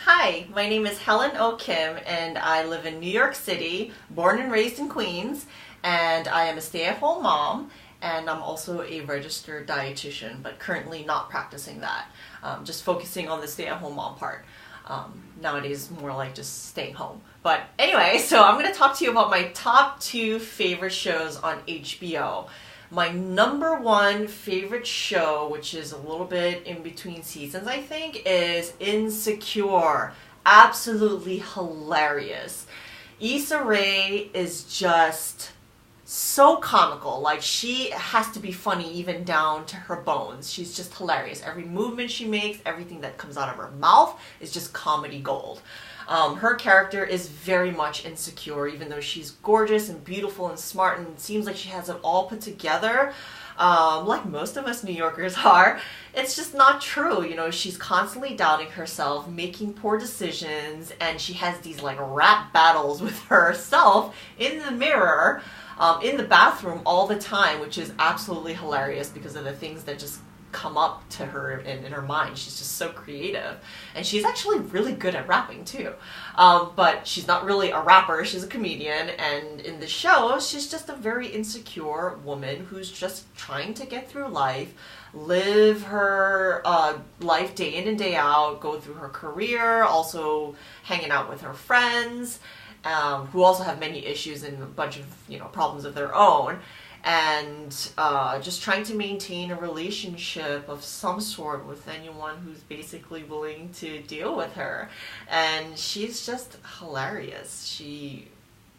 Hi, my name is Helen Ohw Kim and I live in New York City, born and raised in Queens, and I am a stay-at-home mom, and I'm also a registered dietitian, but currently not practicing that. Just focusing on the stay-at-home mom part. Nowadays, more like just staying home. But anyway, so I'm going to talk to you about my top 2 favorite shows on HBO. My number 1 favorite show, which is a little bit in between seasons, I think, is Insecure. Absolutely hilarious. Issa Rae is just so comical. Like, she has to be funny even down to her bones. She's just hilarious. Every movement she makes, everything that comes out of her mouth is just comedy gold. Her character is very much insecure, even though she's gorgeous and beautiful and smart and seems like she has it all put together. Like most of us New Yorkers are, it's just not true. You know, she's constantly doubting herself, making poor decisions, and she has these like rap battles with herself in the mirror, in the bathroom all the time, which is absolutely hilarious because of the things that just come up to her in her mind. She's just so creative, and she's actually really good at rapping too, but she's not really a rapper, she's a comedian, and in the show she's just a very insecure woman who's just trying to get through life, live her life day in and day out, go through her career, also hanging out with her friends, who also have many issues and a bunch of problems of their own, and just trying to maintain a relationship of some sort with anyone who's basically willing to deal with her. And she's just hilarious.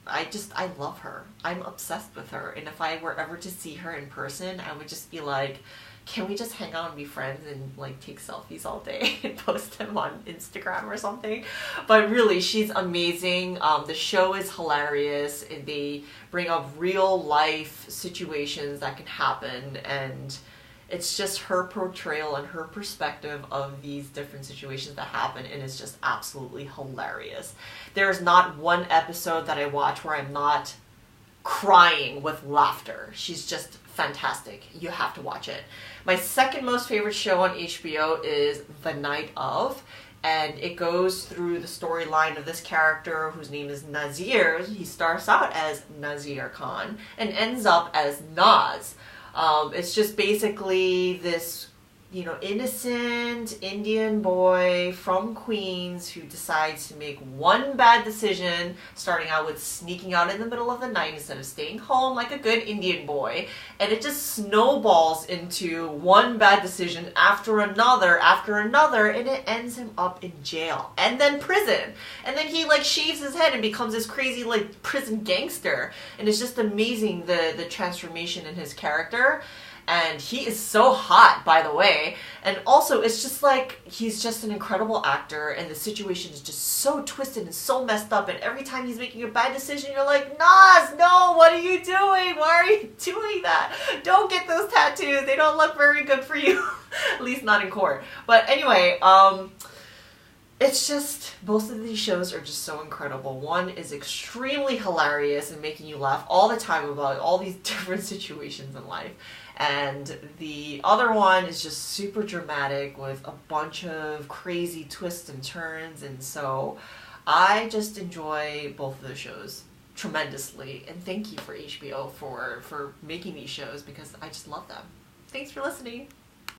I love her. I'm obsessed with her. And if I were ever to see her in person, I would just be like, can we just hang out and be friends and like take selfies all day and post them on Instagram or something? But really, she's amazing. The show is hilarious. They bring up real life situations that can happen, and it's just her portrayal and her perspective of these different situations that happen, and it's just absolutely hilarious. There's not one episode that I watch where I'm not crying with laughter. She's just fantastic. You have to watch it. My second most favorite show on HBO is The Night Of, and it goes through the storyline of this character whose name is Nazir. He starts out as Nazir Khan and ends up as Naz. It's just basically this innocent Indian boy from Queens who decides to make one bad decision, starting out with sneaking out in the middle of the night instead of staying home like a good Indian boy, and it just snowballs into one bad decision after another, and it ends him up in jail and then prison, and then he like shaves his head and becomes this crazy like prison gangster, and it's just amazing the transformation in his character. And he is so hot, by the way. And also, it's just like, he's just an incredible actor, and the situation is just so twisted and so messed up, and every time he's making a bad decision, you're like, Nas, no, what are you doing? Why are you doing that? Don't get those tattoos. They don't look very good for you. At least not in court. But anyway, it's just, both of these shows are just so incredible. One is extremely hilarious and making you laugh all the time about all these different situations in life. And the other one is just super dramatic with a bunch of crazy twists and turns. And so I just enjoy both of the shows tremendously. And thank you for HBO for making these shows, because I just love them. Thanks for listening.